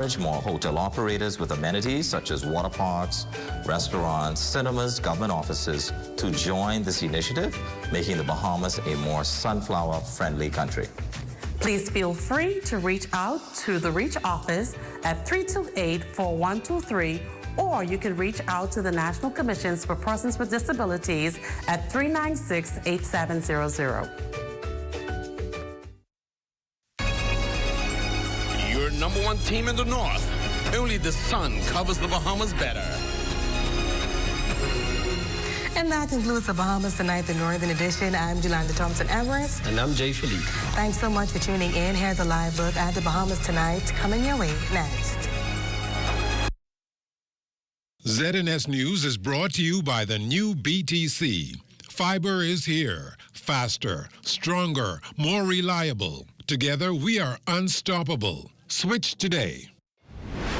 Encourage more hotel operators with amenities such as water parks, restaurants, cinemas, government offices to join this initiative, making the Bahamas a more sunflower-friendly country. Please feel free to reach out to the REACH office at 328-4123, or you can reach out to the National Commissions for Persons with Disabilities at 396-8700. Your number one team in the North. Only the sun covers the Bahamas better. And that concludes the Bahamas Tonight, the Northern Edition. I'm Jolanda Thompson-Everest. And I'm Jay Philippe. Thanks so much for tuning in. Here's a live look at the Bahamas Tonight, coming your way next. ZNS News is brought to you by the new BTC. Fiber is here. Faster, stronger, more reliable. Together, we are unstoppable. Switch today.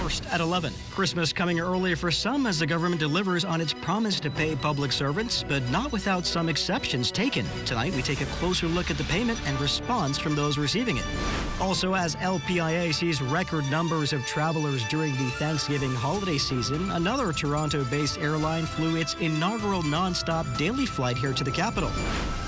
First at 11. Christmas coming early for some as the government delivers on its promise to pay public servants, but not without some exceptions taken. Tonight, we take a closer look at the payment and response from those receiving it. Also, as LPIA sees record numbers of travelers during the Thanksgiving holiday season, another Toronto-based airline flew its inaugural non-stop daily flight here to the capital.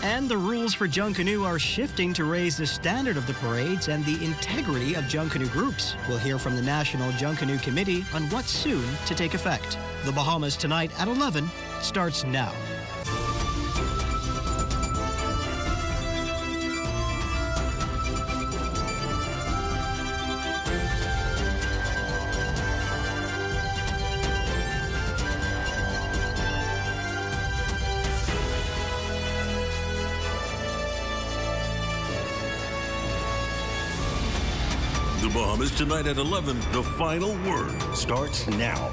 And the rules for Junkanoo are shifting to raise the standard of the parades and the integrity of Junkanoo groups. We'll hear from the National Junkanoo Committee on what's soon to take effect. The Bahamas Tonight at 11 starts now. The Bahamas Tonight at 11. The final word starts now.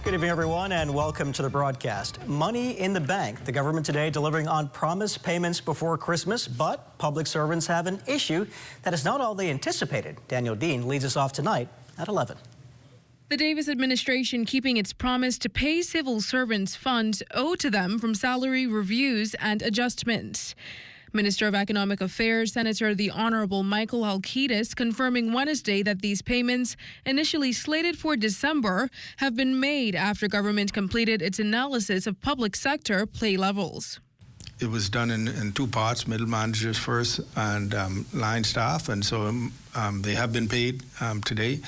Good evening, everyone, and welcome to the broadcast. Money in the bank. The government today delivering on promised payments before Christmas, but public servants have an issue that is not all they anticipated. Daniel Dean leads us off tonight at 11. The Davis administration keeping its promise to pay civil servants funds owed to them from salary reviews and adjustments. Minister of Economic Affairs, Senator the Honorable Michael Halkitis, confirming Wednesday that these payments, initially slated for December, have been made after government completed its analysis of public sector pay levels. It was done in two parts, middle managers first and line staff, and so they have been paid today.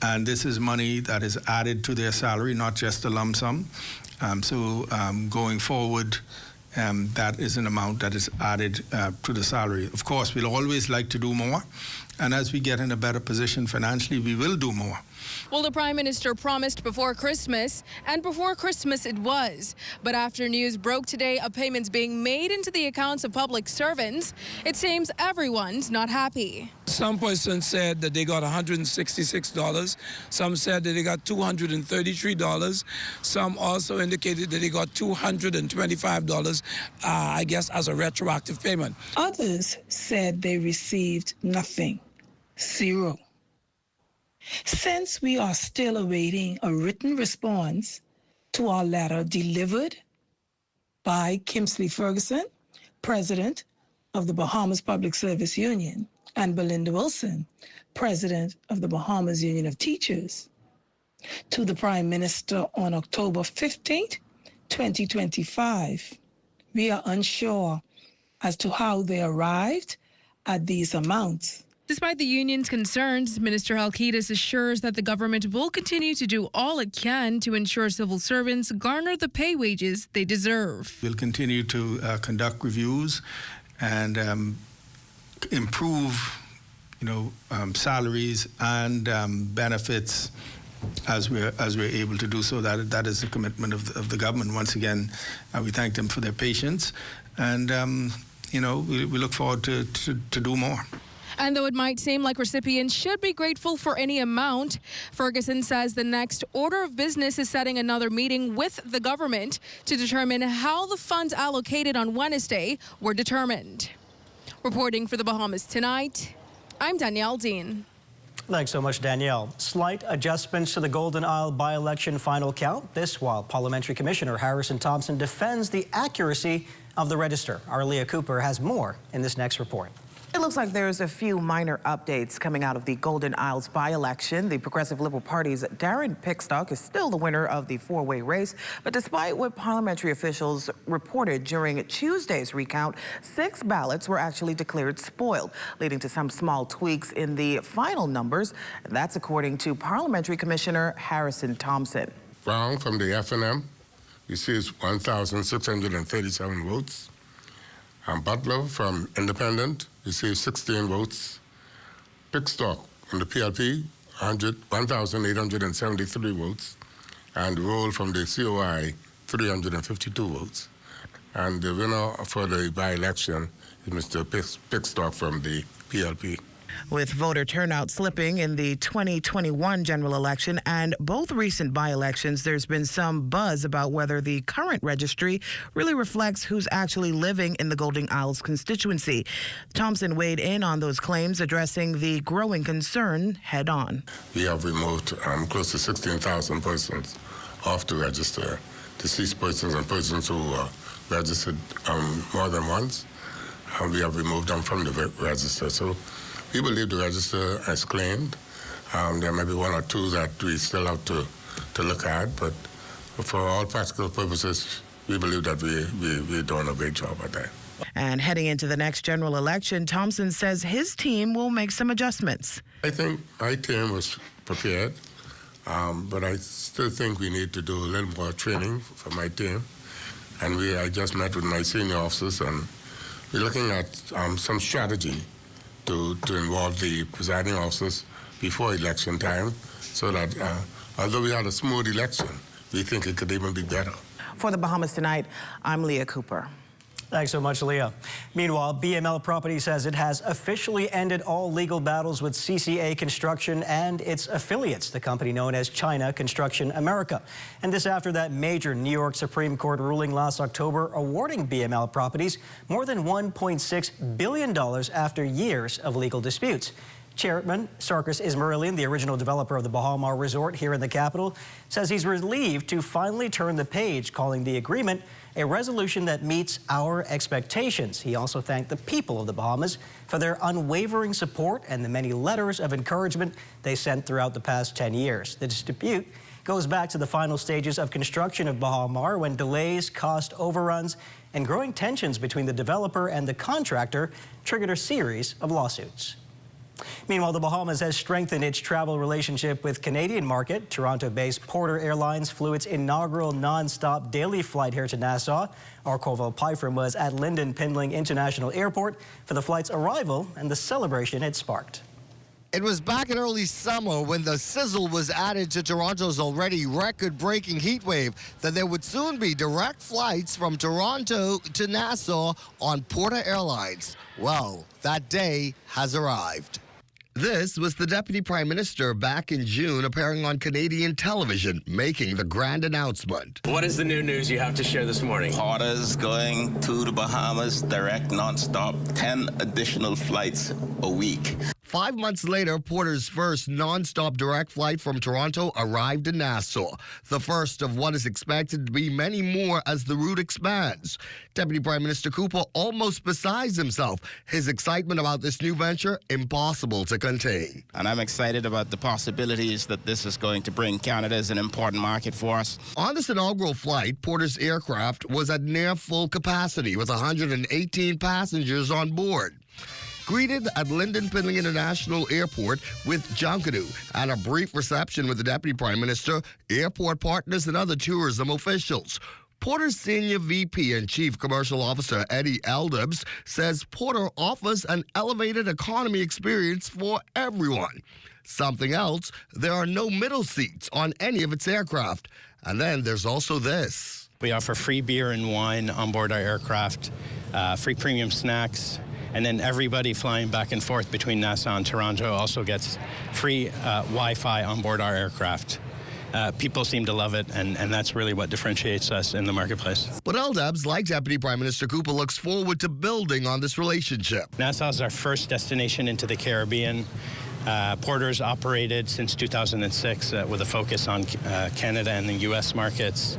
And this is money that is added to their salary, not just a lump sum. Going forward, that is an amount that is added to the salary. Of course, we'll always like to do more, and as we get in a better position financially, we will do more. Well, the Prime Minister promised before Christmas, and before Christmas it was. But after news broke today of payments being made into the accounts of public servants, it seems everyone's not happy. Some person said that they got $166. Some said that they got $233. Some also indicated that they got $225, I guess, as a retroactive payment. Others said they received nothing, zero. Since we are still awaiting a written response to our letter delivered by Kimsley Ferguson, President of the Bahamas Public Service Union, and Belinda Wilson, President of the Bahamas Union of Teachers, to the Prime Minister on October 15th, 2025, we are unsure as to how they arrived at these amounts. Despite the union's concerns, Minister Halkitis assures that the government will continue to do all it can to ensure civil servants garner the pay wages they deserve. We'll continue to conduct reviews and improve, salaries and benefits as we're able to do so. That is the commitment of the government. Once again, we thank them for their patience, and we look forward to do more. And though it might seem like recipients should be grateful for any amount, Ferguson says the next order of business is setting another meeting with the government to determine how the funds allocated on Wednesday were determined. Reporting for the Bahamas Tonight, I'm Danielle Dean. Thanks so much, Danielle. Slight adjustments to the Golden Isle by-election final count. This while Parliamentary Commissioner Harrison Thompson defends the accuracy of the register. Our Leah Cooper has more in this next report. It looks like there's a few minor updates coming out of the Golden Isles by-election. The Progressive Liberal Party's Darren Pickstock is still the winner of the four-way race, but despite what parliamentary officials reported during Tuesday's recount, 6 ballots were actually declared spoiled, leading to some small tweaks in the final numbers. And that's according to Parliamentary Commissioner Harrison Thompson. Brown from the FNM receives 1,637 votes. Butler from Independent received 16 votes. Pickstock from the PLP, 1,873 votes. And Roll from the COI, 352 votes. And the winner for the by-election is Mr. Pickstock from the PLP. With voter turnout slipping in the 2021 general election and both recent by-elections, there's been some buzz about whether the current registry really reflects who's actually living in the Golden Isles constituency. Thompson weighed in on those claims, addressing the growing concern head-on. We have removed close to 16,000 persons off the register, deceased persons and persons who were registered more than once. We have removed them from the register. So we believe the register has claimed. There may be one or two that we still have to look at, but for all practical purposes, we believe that we're doing a great job at that. And heading into the next general election, Thompson says his team will make some adjustments. I think my team was prepared, but I still think we need to do a little more training for my team. And I just met with my senior officers, and we're looking at some strategy to involve the presiding officers before election time, so that although we had a smooth election, we think it could even be better. For the Bahamas Tonight, I'm Leah Cooper. Thanks so much, Leah. Meanwhile, BML Property says it has officially ended all legal battles with CCA Construction and its affiliates, the company known as China Construction America. And this after that major New York Supreme Court ruling last October awarding BML Properties more than $1.6 billion after years of legal disputes. Chairman Sarkis Ismailian, the original developer of the Baha Mar resort here in the capital, says he's relieved to finally turn the page, calling the agreement a resolution that meets our expectations. He also thanked the people of the Bahamas for their unwavering support and the many letters of encouragement they sent throughout the past 10 years. The dispute goes back to the final stages of construction of Baha Mar, when delays, cost overruns, and growing tensions between the developer and the contractor triggered a series of lawsuits. Meanwhile, the Bahamas has strengthened its travel relationship with Canadian market. Toronto-based Porter Airlines flew its inaugural non-stop daily flight here to Nassau. Our Colville Pyfrom was at Lynden Pindling International Airport for the flight's arrival and the celebration it sparked. It was back in early summer when the sizzle was added to Toronto's already record-breaking heat wave that there would soon be direct flights from Toronto to Nassau on Porter Airlines. Well, that day has arrived. This was the Deputy Prime Minister back in June appearing on Canadian television, making the grand announcement. What is the new news you have to share this morning? Porter's going to the Bahamas, direct, non-stop, 10 additional flights a week. 5 months later, Porter's first non-stop direct flight from Toronto arrived in Nassau, the first of what is expected to be many more as the route expands. Deputy Prime Minister Cooper almost besides himself. His excitement about this new venture impossible to contain. And I'm excited about the possibilities that this is going to bring. Canada is an important market for us. On this inaugural flight, Porter's aircraft was at near full capacity with 118 passengers on board. Greeted at Lynden Pindling International Airport with Junkanoo and a brief reception with the Deputy Prime Minister, airport partners, and other tourism officials. Porter's Senior VP and Chief Commercial Officer Eddie Eldebs says Porter offers an elevated economy experience for everyone. Something else, there are no middle seats on any of its aircraft. And then there's also this. We offer free beer and wine on board our aircraft, free premium snacks, and then everybody flying back and forth between Nassau and Toronto also gets free Wi-Fi on board our aircraft. People seem to love it, and that's really what differentiates us in the marketplace. But Eldebs, like Deputy Prime Minister Cooper, looks forward to building on this relationship. Nassau is our first destination into the Caribbean. Porter's operated since 2006 with a focus on Canada and the U.S. markets.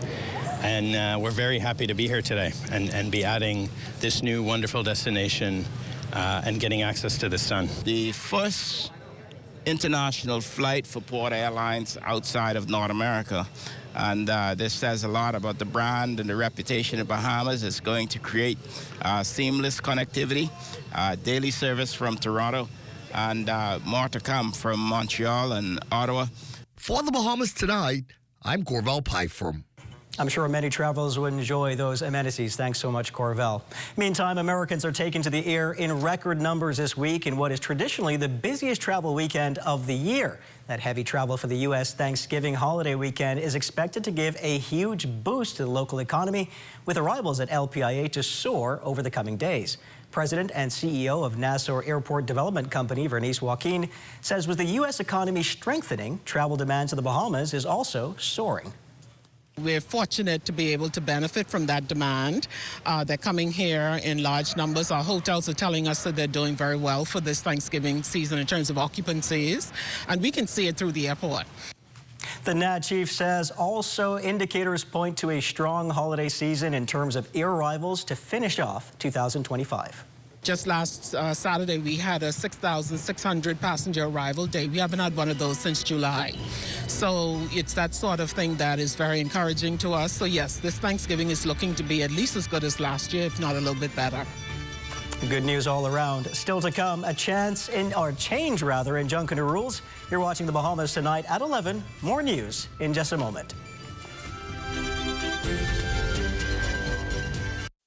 And we're very happy to be here today and be adding this new wonderful destination and getting access to the sun. The first international flight for Port Airlines outside of North America. And this says a lot about the brand and the reputation of Bahamas. It's going to create seamless connectivity, daily service from Toronto, and more to come from Montreal and Ottawa. For the Bahamas Tonight, I'm Corvell Pfeiffer. I'm sure many travelers would enjoy those amenities. Thanks so much, Corvell. Meantime, Americans are taking to the air in record numbers this week in what is traditionally the busiest travel weekend of the year. That heavy travel for the U.S. Thanksgiving holiday weekend is expected to give a huge boost to the local economy, with arrivals at LPIA to soar over the coming days. President and CEO of Nassau Airport Development Company, Vernice Joaquin, says with the U.S. economy strengthening, travel demand to the Bahamas is also soaring. We're fortunate to be able to benefit from that demand. They're coming here in large numbers. Our hotels are telling us that they're doing very well for this Thanksgiving season in terms of occupancies, and we can see it through the airport. The NAD chief says also indicators point to a strong holiday season in terms of air arrivals to finish off 2025. Just last Saturday, we had a 6,600 passenger arrival day. We haven't had one of those since July. So it's that sort of thing that is very encouraging to us. So yes, this Thanksgiving is looking to be at least as good as last year, if not a little bit better. Good news all around. Still to come, a change in Junkanoo rules. You're watching the Bahamas Tonight at 11. More news in just a moment.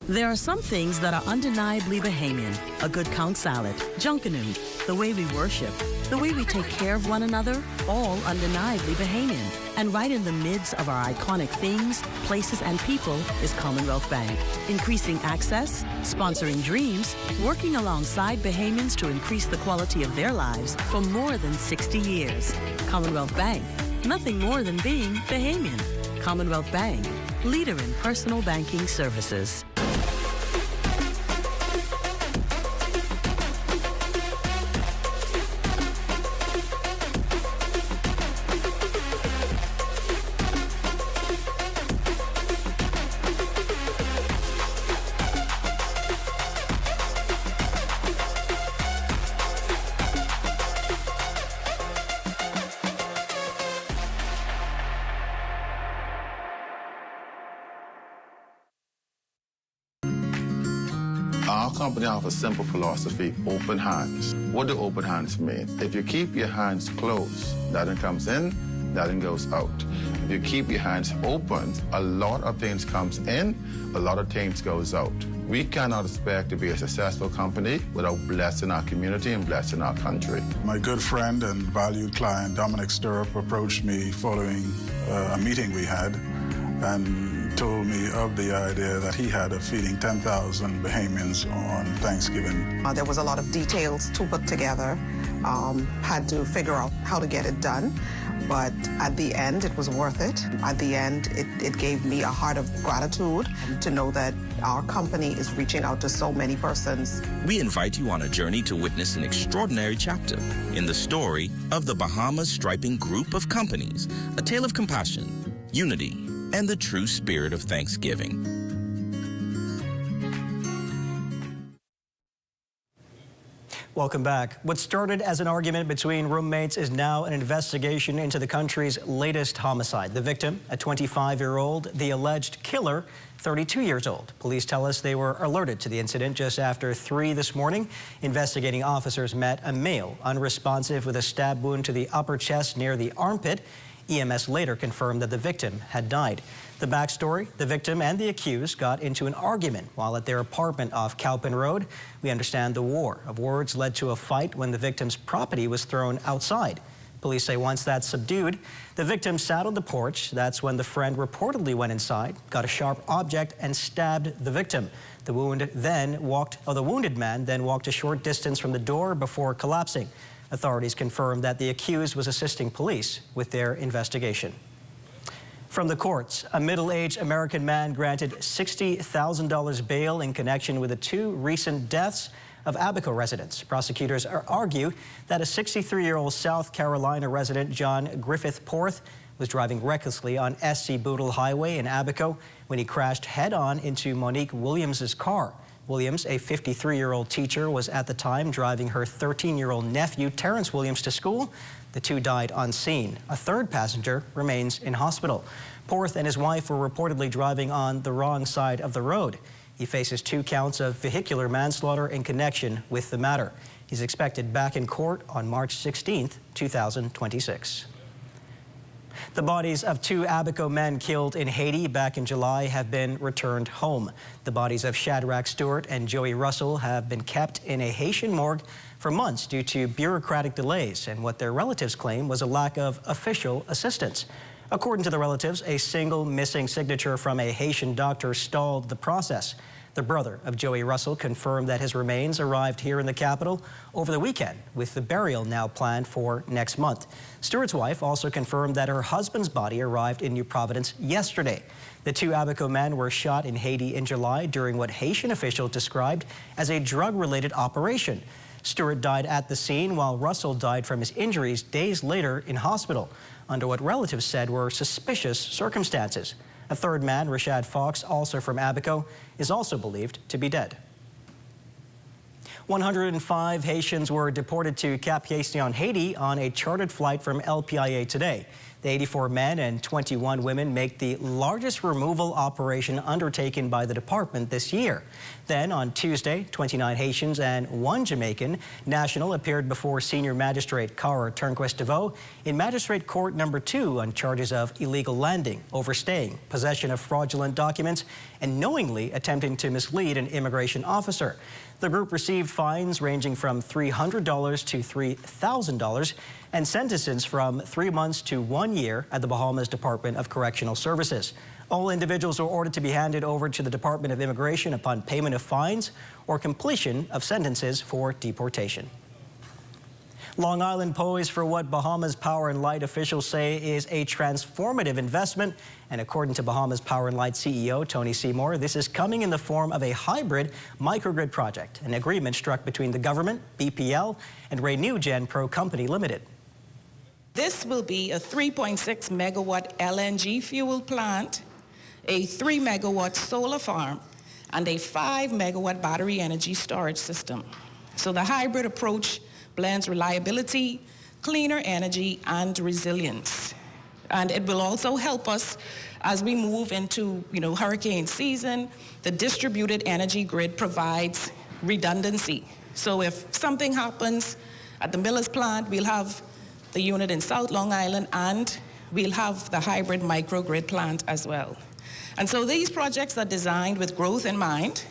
There are some things that are undeniably Bahamian. A good count salad, Junkanoo, the way we worship, the way we take care of one another, all undeniably Bahamian. And right in the midst of our iconic things, places, and people is Commonwealth Bank. Increasing access, sponsoring dreams, working alongside Bahamians to increase the quality of their lives for more than 60 years. Commonwealth Bank, nothing more than being Bahamian. Commonwealth Bank, leader in personal banking services. Our company offers a simple philosophy, open hands. What do open hands mean? If you keep your hands closed, nothing comes in, nothing goes out. If you keep your hands open, a lot of things comes in, a lot of things goes out. We cannot expect to be a successful company without blessing our community and blessing our country. My good friend and valued client, Dominic Stirrup, approached me following a meeting we had and told me of the idea that he had of feeding 10,000 Bahamians on Thanksgiving. There was a lot of details to put together, had to figure out how to get it done, but at the end, it was worth it. At the end, it gave me a heart of gratitude to know that our company is reaching out to so many persons. We invite you on a journey to witness an extraordinary chapter in the story of the Bahamas Striping Group of Companies, a tale of compassion, unity, and the true spirit of Thanksgiving. Welcome back. What started as an argument between roommates is now an investigation into the country's latest homicide. The victim, a 25-year-old, the alleged killer, 32 years old. Police tell us they were alerted to the incident just after 3 this morning. Investigating officers met a male, unresponsive, with a stab wound to the upper chest near the armpit. EMS later confirmed that the victim had died. The backstory, the victim and the accused got into an argument while at their apartment off Cowpin Road. We understand the war of words led to a fight when the victim's property was thrown outside. Police say once that's subdued, the victim sat on the porch. That's when the friend reportedly went inside, got a sharp object and stabbed the victim. The wounded man then walked a short distance from the door before collapsing. Authorities confirmed that the accused was assisting police with their investigation. From the courts, a middle-aged American man granted $60,000 bail in connection with the 2 recent deaths of Abaco residents. Prosecutors argue that a 63-year-old South Carolina resident, John Griffith Porth, was driving recklessly on SC Boodle Highway in Abaco when he crashed head-on into Monique Williams' car. Williams, a 53-year-old teacher, was at the time driving her 13-year-old nephew, Terrence Williams, to school. The two died on scene. A third passenger remains in hospital. Porth and his wife were reportedly driving on the wrong side of the road. He faces 2 counts of vehicular manslaughter in connection with the matter. He's expected back in court on March 16, 2026. The bodies of 2 Abaco men killed in Haiti back in July have been returned home. The bodies of Shadrach Stewart and Joey Russell have been kept in a Haitian morgue for months due to bureaucratic delays and what their relatives claim was a lack of official assistance. According to the relatives, a single missing signature from a Haitian doctor stalled the process. The brother of Joey Russell confirmed that his remains arrived here in the capital over the weekend, with the burial now planned for next month. Stewart's wife also confirmed that her husband's body arrived in New Providence yesterday. The 2 Abaco men were shot in Haiti in July during what Haitian officials described as a drug-related operation. Stewart died at the scene while Russell died from his injuries days later in hospital under what relatives said were suspicious circumstances. A third man, Rashad Fox, also from Abaco, is also believed to be dead. 105 Haitians were deported to Cap-Haitien, Haiti on a chartered flight from LPIA today. The 84 men and 21 women make the largest removal operation undertaken by the department this year. Then on Tuesday, 29 Haitians and 1 Jamaican national appeared before Senior Magistrate Cara Turnquist DeVoe in Magistrate Court No. 2 on charges of illegal landing, overstaying, possession of fraudulent documents, and knowingly attempting to mislead an immigration officer. The group received fines ranging from $300 to $3,000 and sentences from 3 months to 1 year at the Bahamas Department of Correctional Services. All individuals are ordered to be handed over to the Department of Immigration upon payment of fines or completion of sentences for deportation. Long Island poised for what Bahamas Power and Light officials say is a transformative investment. And according to Bahamas Power and Light CEO Tony Seymour, this is coming in the form of a hybrid microgrid project, an agreement struck between the government, BPL, and Renew Gen Pro Company Limited. This will be a 3.6 megawatt LNG fuel plant, a 3 megawatt solar farm, and a 5 megawatt battery energy storage system. So the hybrid approach blends reliability, cleaner energy, and resilience. And it will also help us as we move into, hurricane season. The distributed energy grid provides redundancy. So if something happens at the Miller's plant, we'll have the unit in South Long Island, and we'll have the hybrid microgrid plant as well. And so these projects are designed with growth in mind,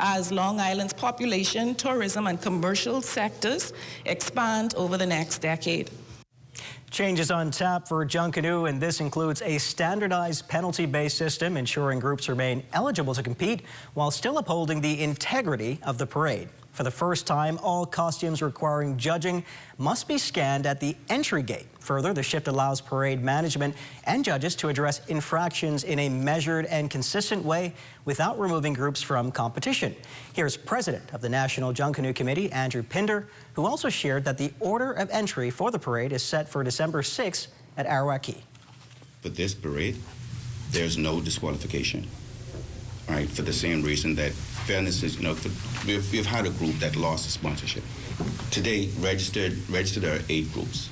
as Long Island's population, tourism, and commercial sectors expand over the next decade. Changes on tap for Junkanoo, and this includes a standardized penalty-based system ensuring groups remain eligible to compete while still upholding the integrity of the parade. For the first time, all costumes requiring judging must be scanned at the entry gate. Further, the shift allows parade management and judges to address infractions in a measured and consistent way without removing groups from competition. Here's President of the National Junkanoo Committee, Andrew Pinder, who also shared that the order of entry for the parade is set for December 6th at Arawak Key. For this parade, there's no disqualification. Right, for the same reason that fairness is, we've had a group that lost the sponsorship. Today, registered there are 8 groups,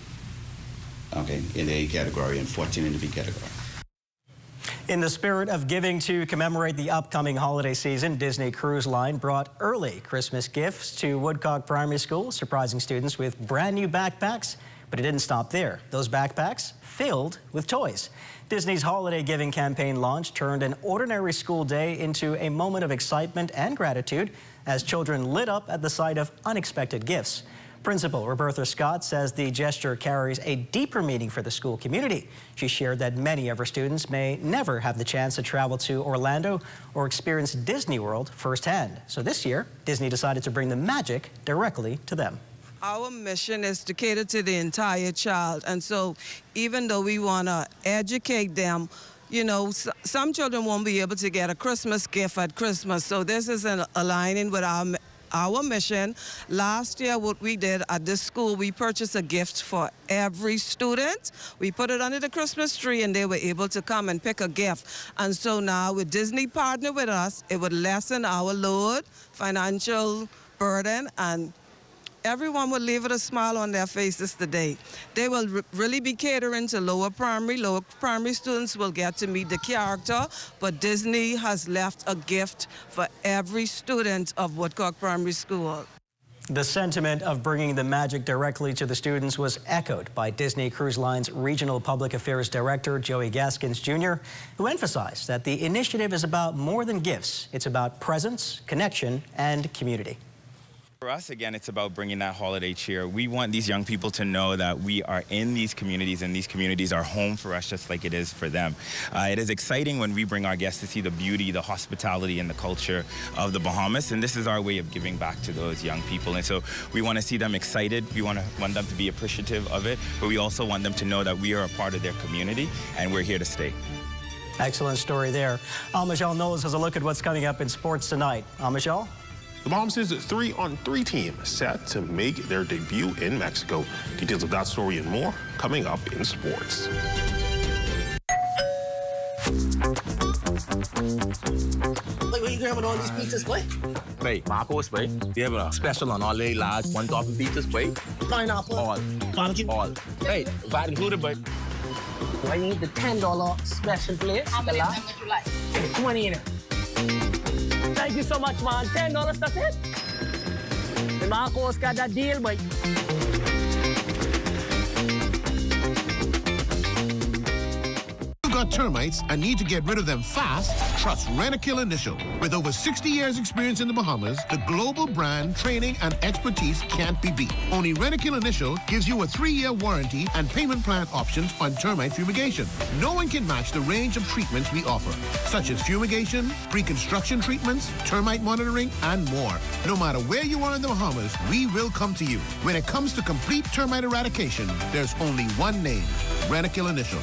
okay, in the A category and 14 in the B category. In the spirit of giving to commemorate the upcoming holiday season, Disney Cruise Line brought early Christmas gifts to Woodcock Primary School, surprising students with brand new backpacks. But it didn't stop there. Those backpacks filled with toys. Disney's holiday giving campaign launch turned an ordinary school day into a moment of excitement and gratitude as children lit up at the sight of unexpected gifts. Principal Roberta Scott says the gesture carries a deeper meaning for the school community. She shared that many of her students may never have the chance to travel to Orlando or experience Disney World firsthand. So this year, Disney decided to bring the magic directly to them. Our mission is to cater to the entire child, and so even though we want to educate them, some children won't be able to get a Christmas gift at Christmas, so this is aligning with our our mission. Last year, what we did at this school, we purchased a gift for every student. We put it under the Christmas tree, and they were able to come and pick a gift. And so now, with Disney partner with us, it would lessen our load, financial burden, and everyone will leave with a smile on their faces today. They will really be catering to lower primary. Lower primary students will get to meet the character, but Disney has left a gift for every student of Woodcock Primary School. The sentiment of bringing the magic directly to the students was echoed by Disney Cruise Line's Regional Public Affairs Director, Joey Gaskins Jr., who emphasized that the initiative is about more than gifts. It's about presence, connection, and community. For us, again, it's about bringing that holiday cheer. We want these young people to know that we are in these communities, and these communities are home for us just like it is for them. It is exciting when we bring our guests to see the beauty, the hospitality, and the culture of the Bahamas, and this is our way of giving back to those young people. And so we want to see them excited. We want them to be appreciative of it, but we also want them to know that we are a part of their community, and we're here to stay. Excellent story there. Michelle Knowles has a look at what's coming up in sports tonight. Michelle? The Bahamas' 3-on-3 team set to make their debut in Mexico. Details of that story and more coming up in sports. Wait, where you grabbing all these pizzas, boy? Wait, Marcos, wait. We have a special on all the large one-topping pizzas, wait. Pineapple. All. Barbecue. All. Hey, VAT included, but. I need the $10 special plate. How many would you like? 20 in it. Thank you so much, man. $10, that's it. The Marcos got that deal, boy. You got termites and need to get rid of them fast? Trust Rent-A-Kill Initial. With over 60 years experience in the Bahamas, the global brand, training, and expertise can't be beat. Only Rent-A-Kill Initial gives you a 3-year warranty and payment plan options on termite fumigation. No one can match the range of treatments we offer, such as fumigation, pre-construction treatments, termite monitoring, and more. No matter where you are in the Bahamas, we will come to you. When it comes to complete termite eradication, there's only one name, Rent-A-Kill Initial.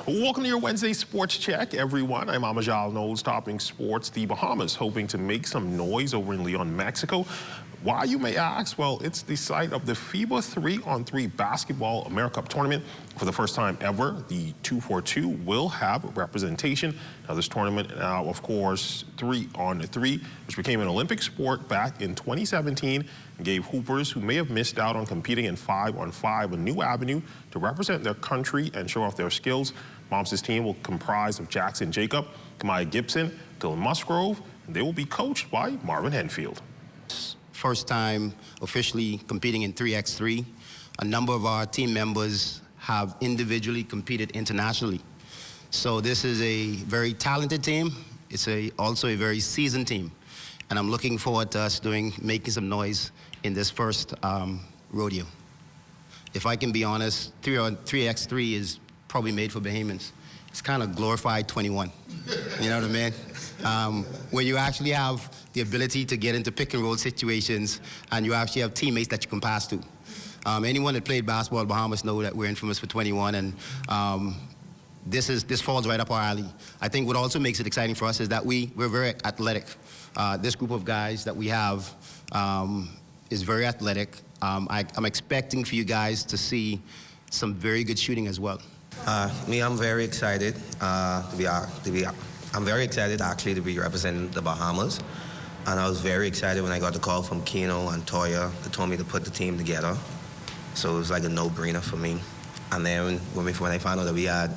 Welcome to your Wednesday Sports Check, everyone. I'm Amajal Knowles, topping sports. The Bahamas hoping to make some noise over in Leon, Mexico. Why, you may ask? Well, it's the site of the FIBA 3-on-3 Basketball AmeriCup tournament. For the first time ever, the 2-for-2 will have representation. Now, this tournament now, of course, 3-on-3, which became an Olympic sport back in 2017, and gave hoopers who may have missed out on competing in 5-on-5 a new avenue to represent their country and show off their skills. Bahamas' team will comprise of Jackson Jacob, Kamaya Gibson, Dylan Musgrove, and they will be coached by Marvin Henfield. First time officially competing in 3x3. A number of our team members have individually competed internationally. So this is a very talented team. It's also a very seasoned team. And I'm looking forward to us making some noise in this first rodeo. If I can be honest, 3x3 is probably made for Bahamians. It's kind of glorified 21. You know what I mean? Where you actually have the ability to get into pick and roll situations, and you actually have teammates that you can pass to. Anyone that played basketball in Bahamas know that we're infamous for 21, and this falls right up our alley. I think what also makes it exciting for us is that we're very athletic. This group of guys that we have is very athletic. I'm expecting for you guys to see some very good shooting as well. I'm very excited I'm very excited actually to be representing the Bahamas. And I was very excited when I got the call from Keno and Toya that told me to put the team together. So it was like a no-brainer for me. And then when I found out that we had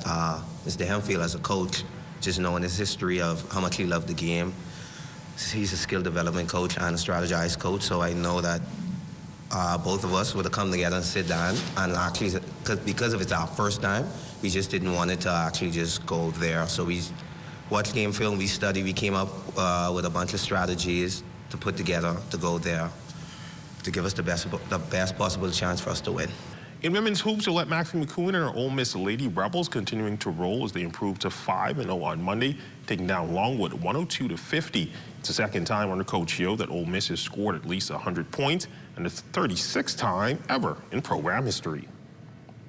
Mr. Hempfield as a coach, just knowing his history of how much he loved the game, he's a skill development coach and a strategized coach, so I know that both of us would have come together and sit down, and actually, because of it's our first time, we just didn't want it to actually just go there. So we watched game film, we studied, we came up with a bunch of strategies to put together to go there to give us the best possible chance for us to win. In women's hoops, Gillette Maxine McCoon and her Ole Miss Lady Rebels continuing to roll as they improved to 5-0 on Monday, taking down Longwood 102-50. It's the second time under Coach Yo that Ole Miss has scored at least 100 points, and the 36th time ever in program history.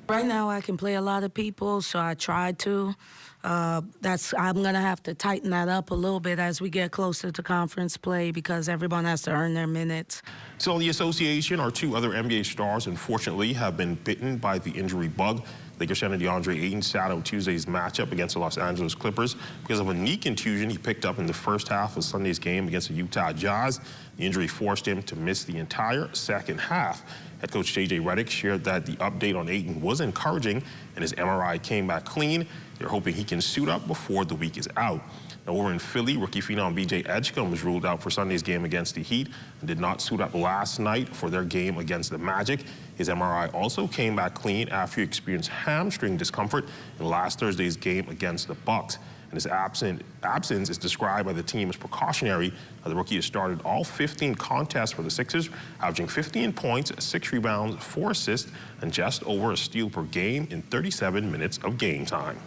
Right now, I can play a lot of people, so I try to. I'm going to have to tighten that up a little bit as we get closer to conference play because everyone has to earn their minutes. So the association, our two other NBA stars, unfortunately, have been bitten by the injury bug. Lakers center DeAndre Ayton sat out Tuesday's matchup against the Los Angeles Clippers because of a knee contusion he picked up in the first half of Sunday's game against the Utah Jazz. The injury forced him to miss the entire second half. Head coach J.J. Redick shared that the update on Ayton was encouraging and his MRI came back clean. They're hoping he can suit up before the week is out. Now, over in Philly, rookie phenom B.J. Edgecombe was ruled out for Sunday's game against the Heat and did not suit up last night for their game against the Magic. His MRI also came back clean after he experienced hamstring discomfort in last Thursday's game against the Bucks. And his absence is described by the team as precautionary. The rookie has started all 15 contests for the Sixers, averaging 15 points, 6 rebounds, 4 assists, and just over a steal per game in 37 minutes of game time.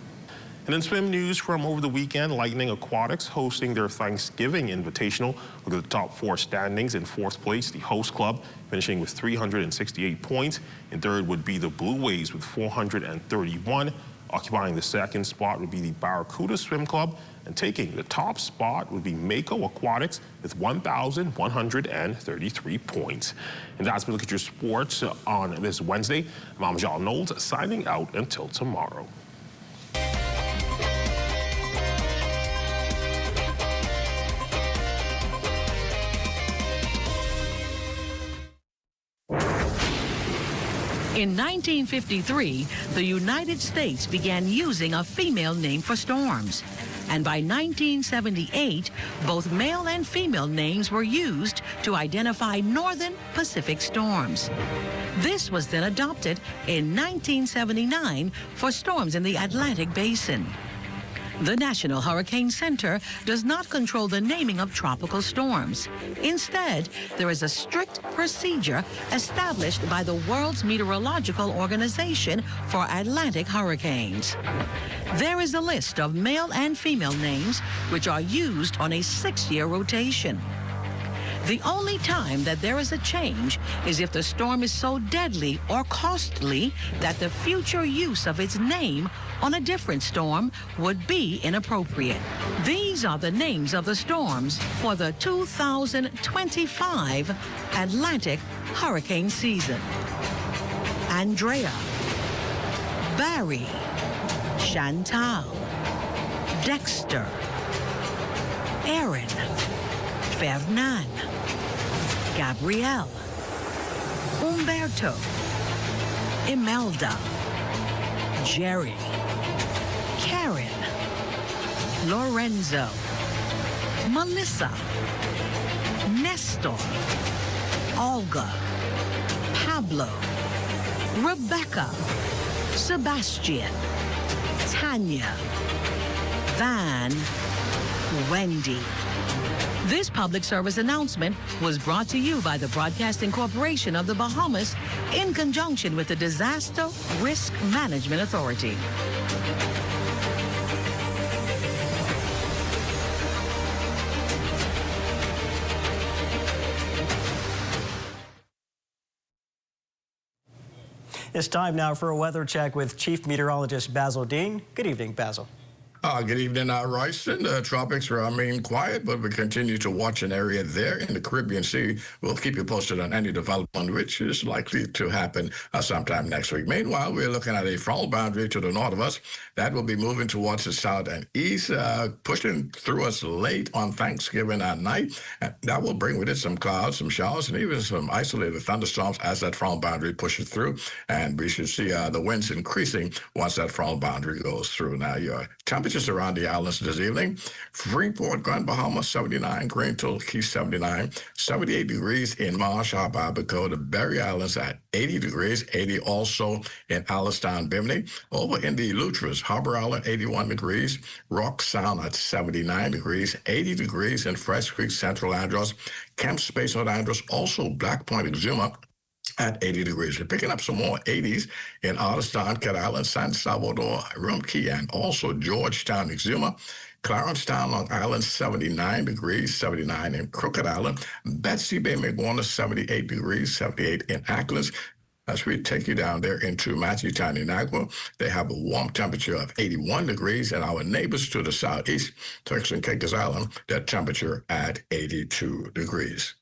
And in swim news from over the weekend, Lightning Aquatics hosting their Thanksgiving Invitational. Look at the top 4 standings. In 4th place, the host club, finishing with 368 points. In 3rd would be the Blue Waves with 431. Occupying the 2nd spot would be the Barracuda Swim Club, and taking the top spot would be Mako Aquatics with 1,133 points. And that's been a look at your sports on this Wednesday. I'm Amajal Knowles signing out until tomorrow. In 1953, the United States began using a female name for storms. And by 1978, both male and female names were used to identify northern Pacific storms. This was then adopted in 1979 for storms in the Atlantic Basin. The National Hurricane Center does not control the naming of tropical storms. Instead, there is a strict procedure established by the World's Meteorological Organization for Atlantic hurricanes. There is a list of male and female names which are used on a 6-year rotation. The only time that there is a change is if the storm is so deadly or costly that the future use of its name on a different storm would be inappropriate. These are the names of the storms for the 2025 Atlantic hurricane season. Andrea, Barry, Chantal, Dexter, Aaron, Fernand, Gabrielle, Umberto, Imelda, Jerry, Karen, Lorenzo, Melissa, Nestor, Olga, Pablo, Rebecca, Sebastian, Tanya, Van, Wendy. This public service announcement was brought to you by the Broadcasting Corporation of the Bahamas in conjunction with the Disaster Risk Management Authority. It's time now for a weather check with Chief Meteorologist Basil Dean. Good evening, Basil. Good evening, Royston. The tropics remain quiet, but we continue to watch an area there in the Caribbean Sea. We'll keep you posted on any development, which is likely to happen sometime next week. Meanwhile, we're looking at a frontal boundary to the north of us. That will be moving towards the south and east, pushing through us late on Thanksgiving night. And that will bring with it some clouds, some showers, and even some isolated thunderstorms as that frontal boundary pushes through. And we should see the winds increasing once that frontal boundary goes through. Now, your temperature temperatures around the islands this evening. Freeport, Grand Bahama, 79. Greenville, Key, 79. 78 degrees in Marsh, Abaco, the Berry Islands at 80 degrees. 80 also in Allenstown, Bimini. Over in the Lutras, Harbor Island, 81 degrees. Rock Sound at 79 degrees. 80 degrees in Fresh Creek, Central Andros. Camp Space, North Andros. Also Black Point, Exuma, at 80 degrees. We're picking up some more 80s in Allenstown, Cat Island, San Salvador, Rumkey, and also Georgetown, Exuma. Clarencetown, Long Island, 79 degrees, 79 in Crooked Island. Betsy Bay, McWarner, 78 degrees, 78 in Acklands. As we take you down there into Matthewtown, Inagua, they have a warm temperature of 81 degrees, and our neighbors to the southeast, Turks and Caicos Island, their temperature at 82 degrees.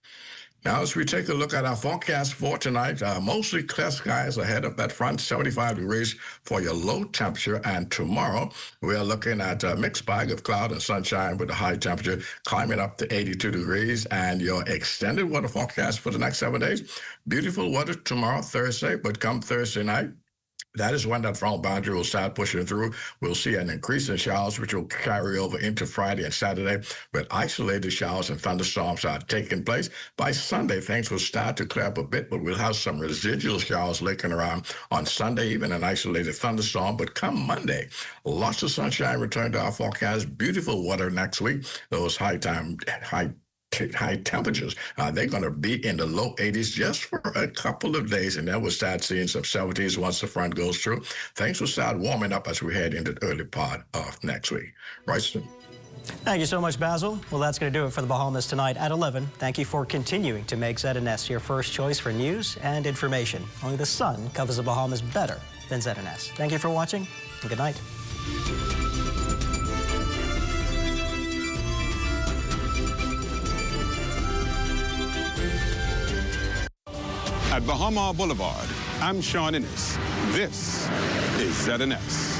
Now, as we take a look at our forecast for tonight, mostly clear skies ahead of that front, 75 degrees for your low temperature. And tomorrow, we are looking at a mixed bag of cloud and sunshine with a high temperature climbing up to 82 degrees. And your extended weather forecast for the next 7 days, beautiful weather tomorrow, Thursday, but come Thursday night, that is when that front boundary will start pushing through. We'll see an increase in showers, which will carry over into Friday and Saturday, but isolated showers and thunderstorms are taking place. By Sunday, things will start to clear up a bit, but we'll have some residual showers lurking around on Sunday, even an isolated thunderstorm. But come Monday, lots of sunshine return to our forecast. Beautiful weather next week. Those high temperatures, they're going to be in the low 80s just for a couple of days, and then we'll start seeing some 70s once the front goes through. Things will start warming up as we head into the early part of next week. Royston. Thank you so much, Basil. Well, that's going to do it for the Bahamas tonight at 11. Thank you for continuing to make ZNS your first choice for news and information. Only the sun covers the Bahamas better than ZNS. Thank you for watching, and good night. At Baha Mar Boulevard, I'm Sean Innes. This is ZNS.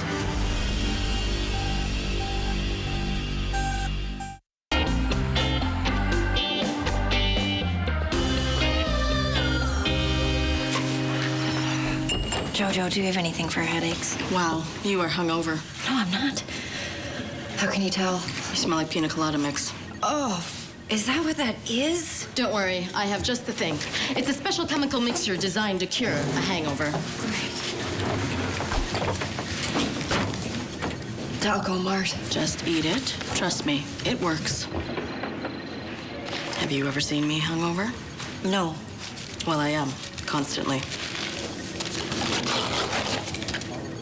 Jojo, do you have anything for headaches? Wow, you are hungover. No, I'm not. How can you tell? You smell like pina colada mix. Oh, is that what that is? Don't worry, I have just the thing. It's a special chemical mixture designed to cure a hangover. Talco Mart. Just eat it. Trust me, it works. Have you ever seen me hungover? No. Well, I am, constantly.